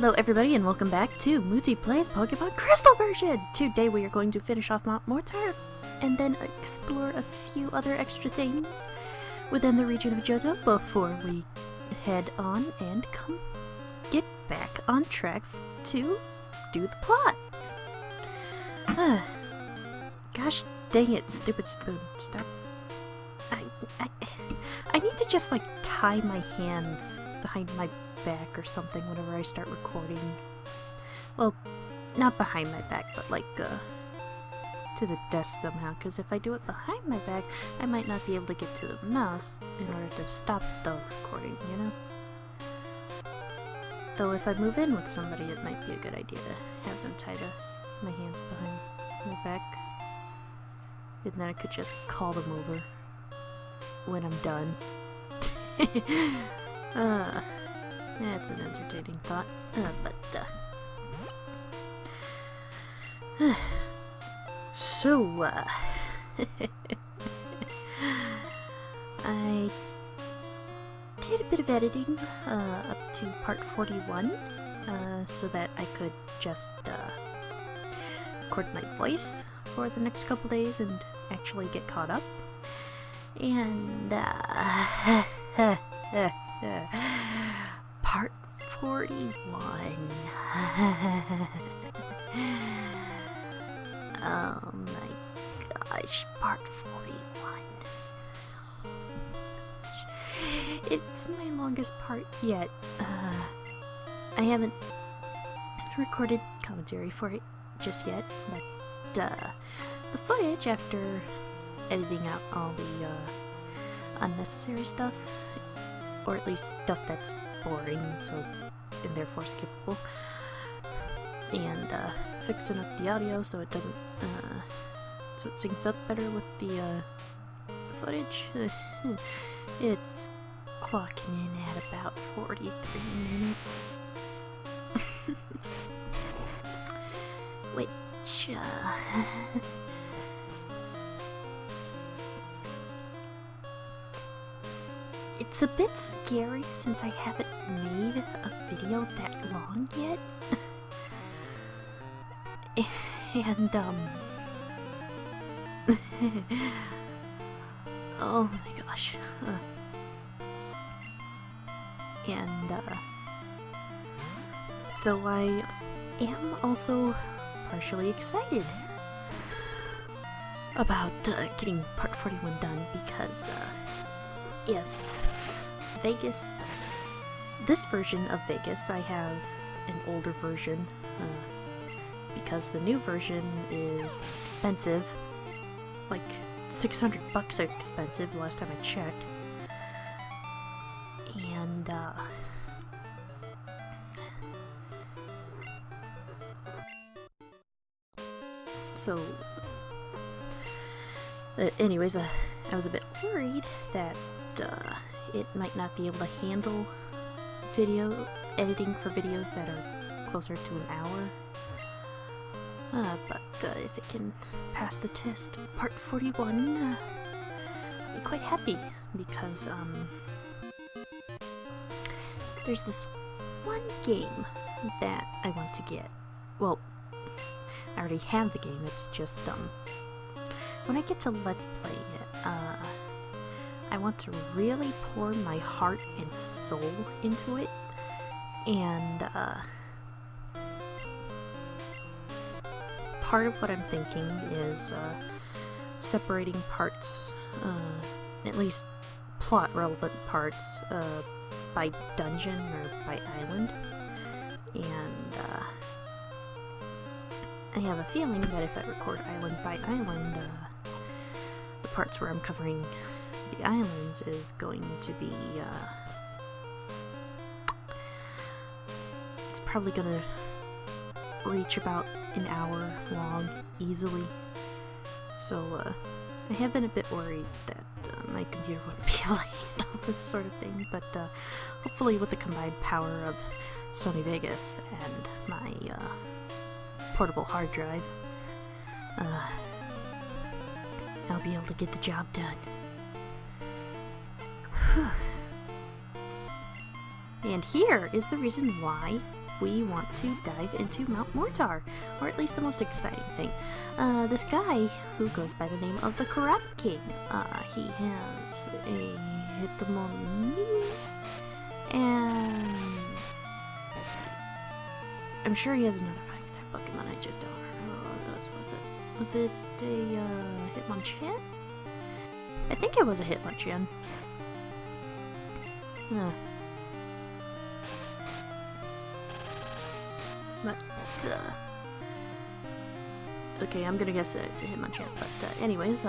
Hello everybody and welcome back to Mutti Plays Pokemon Crystal version! Today we are going to finish off Mount Mortar and then explore a few other extra things within the region of Johto before we head on and get back on track to do the plot. Gosh dang it, stupid spoon. Stop. I need to just like tie my hands behind my back or something whenever I start recording. Well, not behind my back, but like to the desk somehow, because if I do it behind my back, I might not be able to get to the mouse in order to stop the recording, you know? Though if I move in with somebody, it might be a good idea to have them tie my hands behind my back. And then I could just call them over when I'm done. That's an entertaining thought, so, I did a bit of editing, up to part 41, so that I could just, record my voice for the next couple days and actually get caught up, and, part 41. Oh my gosh, part 41. It's my longest part yet. I haven't recorded commentary for it just yet, but the footage after editing out all the unnecessary stuff, or at least stuff that's boring, and therefore skippable, and fixing up the audio so it doesn't, so it syncs up better with the footage. It's clocking in at about 43 minutes, which it's a bit scary since I haven't made a video that long yet. And, oh my gosh. Though I am also partially excited about getting part 41 done, because if Vegas, this version of Vegas, I have an older version, because the new version is expensive, like $600 expensive the last time I checked, and so anyways, I was a bit worried that it might not be able to handle video editing for videos that are closer to an hour. But if it can pass the test, part 41, I'll be quite happy, because there's this one game that I want to get. Well, I already have the game, it's just, when I get to Let's Play it, I want to really pour my heart and soul into it, and part of what I'm thinking is separating parts, at least plot relevant parts, by dungeon or by island, and I have a feeling that if I record island by island, the parts where I'm covering the islands is going to be, it's probably gonna reach about an hour long easily, so I have been a bit worried that my computer wouldn't be able to handle this sort of thing, but hopefully with the combined power of Sony Vegas and my portable hard drive, I'll be able to get the job done. And here is the reason why we want to dive into Mount Mortar, or at least the most exciting thing. This guy, who goes by the name of the Karate King, he has a Hitmonlee, and I'm sure he has another fighting type Pokemon, I just don't know. Was it a Hitmonchan? I think it was a Hitmonchan. But, okay, I'm gonna guess that it's a Hitmonchan, but anyways,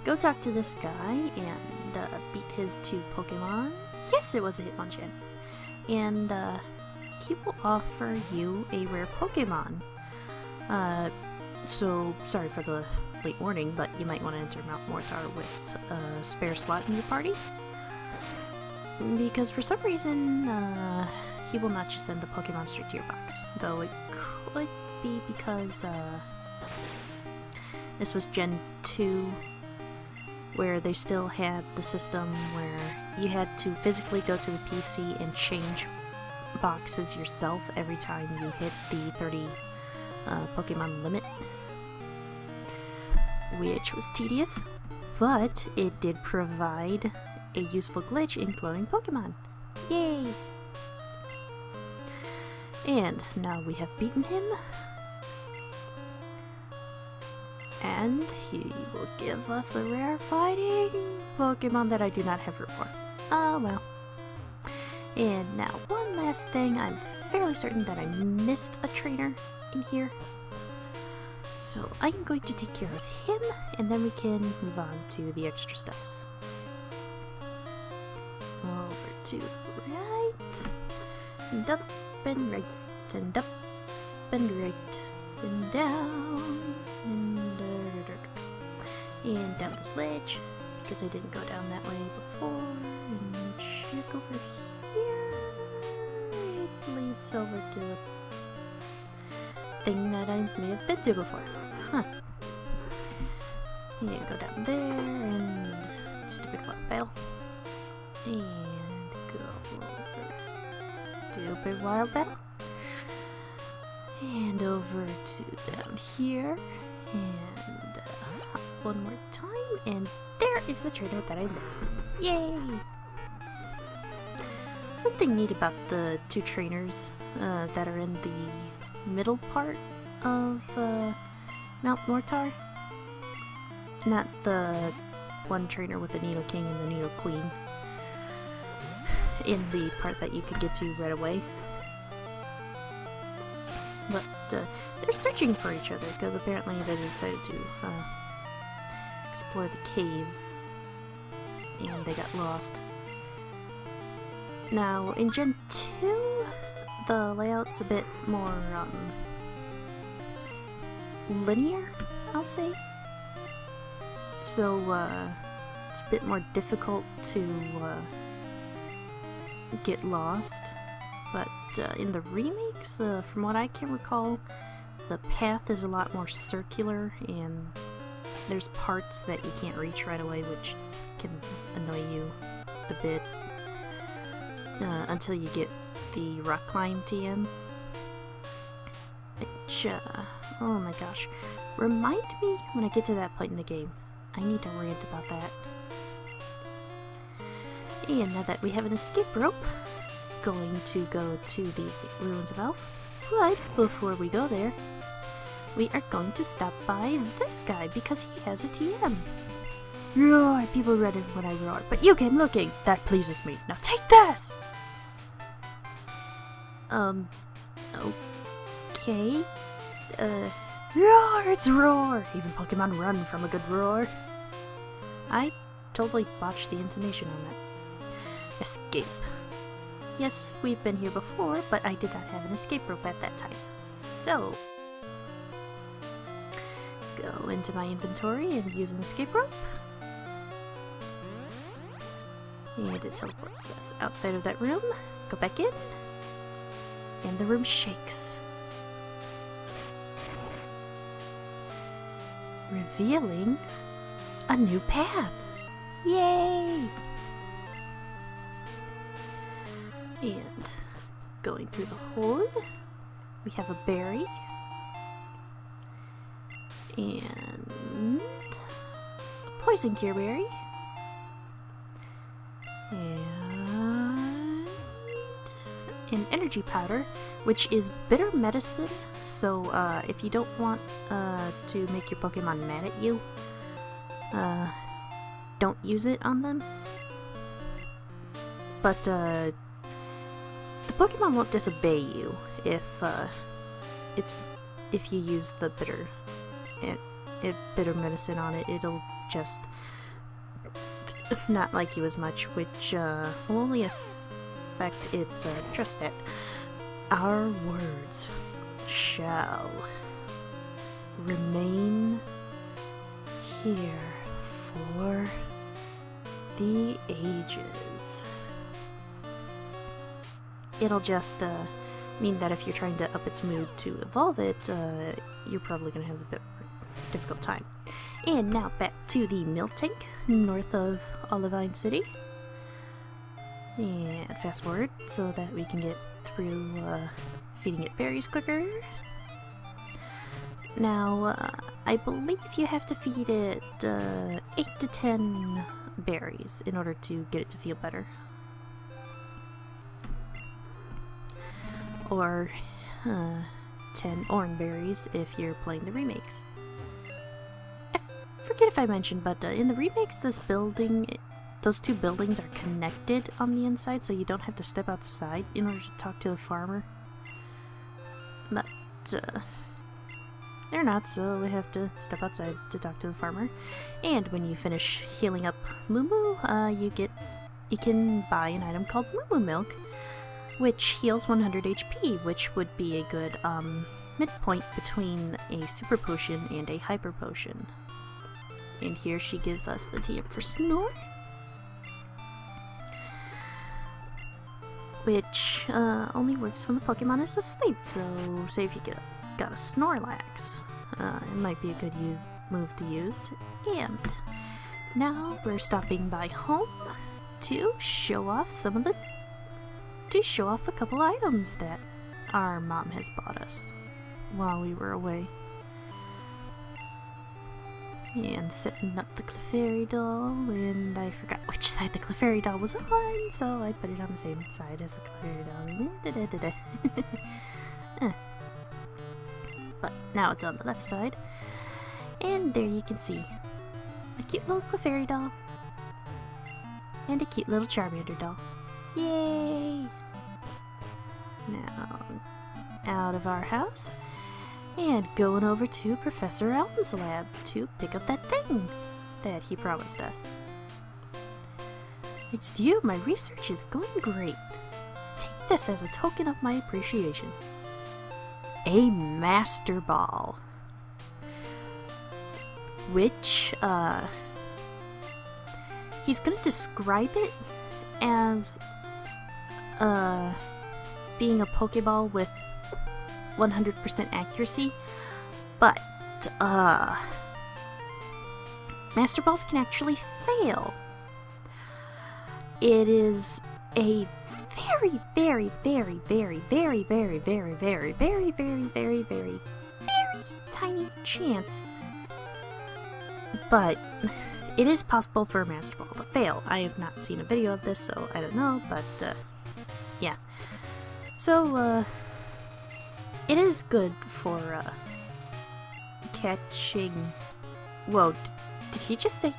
go talk to this guy and beat his 2 Pokemon. Yes, it was a Hitmonchan. And he will offer you a rare Pokemon. So, sorry for the late warning, but you might want to enter Mount Mortar with a spare slot in your party. Because for some reason, he will not just send the Pokemon straight to your box. Though it could be because this was Gen 2, where they still had the system where you had to physically go to the PC and change boxes yourself every time you hit the 30 Pokemon limit, which was tedious, but it did provide a useful glitch in cloning Pokemon. Yay! And now we have beaten him, and he will give us a rare fighting Pokemon that I do not have room for. Oh well. And now, one last thing, I'm fairly certain that I missed a trainer in here. So I'm going to take care of him, and then we can move on to the extra stuffs. Over to right, and up and right, and up and right, and down, and down this ledge, because I didn't go down that way before, and check over here. It leads over to a thing that I may have been to before. Huh. Yeah, go down there, and stupid wild battle. And go over stupid wild battle. And over to down here. And hop one more time. And there is the trainer that I missed. Yay! Something neat about the 2 trainers that are in the middle part of Mount Mortar. Not the one trainer with the Needle King and the Needle Queen. In the part that you could get to right away. But they're searching for each other because apparently they decided to explore the cave and they got lost. Now in Gen 2, the layout's a bit more linear, I'll say. So it's a bit more difficult to get lost, but in the remakes, from what I can recall, the path is a lot more circular and there's parts that you can't reach right away, which can annoy you a bit until you get the rock climb TM, which oh my gosh, remind me when I get to that point in the game. I need to rant about that. And now that we have an escape rope, going to go to the Ruins of Elf. But before we go there, we are going to stop by this guy because he has a TM. Roar! People run in when I roar, but you came looking. That pleases me. Now take this! Okay. Roar! It's roar! Even Pokemon run from a good roar. I totally botched the intonation on that. Escape. Yes, we've been here before, but I did not have an escape rope at that time. So, go into my inventory and use an escape rope. And it teleports us outside of that room. Go back in. And the room shakes, revealing a new path. Yay! And going through the hood, we have a berry. And a poison cure berry. And an energy powder, which is bitter medicine. So if you don't want to make your Pokemon mad at you, don't use it on them. But the Pokemon won't disobey you if you use the bitter medicine on it. It'll just not like you as much, which will only affect its trust stat. Our words shall remain here for the ages. It'll just mean that if you're trying to up its mood to evolve it, you're probably going to have a bit difficult time. And now back to the milk tank north of Olivine City. And fast forward so that we can get through feeding it berries quicker. Now, I believe you have to feed it 8 to 10 berries in order to get it to feel better. Or 10 orange berries if you're playing the remakes. I forget if I mentioned, but in the remakes, those two buildings are connected on the inside, so you don't have to step outside in order to talk to the farmer. But they're not, so we have to step outside to talk to the farmer. And when you finish healing up Moo Moo, you can buy an item called Moo Moo Milk, which heals 100 HP, which would be a good midpoint between a super potion and a hyper potion. And here she gives us the TM for Snore, which only works when the Pokemon is asleep. So say if you got a Snorlax, it might be a good move to use. And now we're stopping by home to show off a couple items that our mom has bought us while we were away. And setting up the Clefairy doll, and I forgot which side the Clefairy doll was on, so I put it on the same side as the Clefairy doll. But now it's on the left side, and there you can see a cute little Clefairy doll and a cute little Charmander doll. Yay! Now, out of our house, and going over to Professor Elton's lab to pick up that thing that he promised us. Thanks to you, my research is going great. Take this as a token of my appreciation. A Master Ball. Which, he's gonna describe it as, being a Pokeball with 100% accuracy, but Master Balls can actually fail. It is a very, very, very, very, very, very, very, very, very, very, very, very, very tiny chance, but it is possible for a Master Ball to fail. I have not seen a video of this, so I don't know, but yeah. So, it is good for, catching... Whoa, did he just say...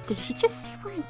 Did he just say we're in...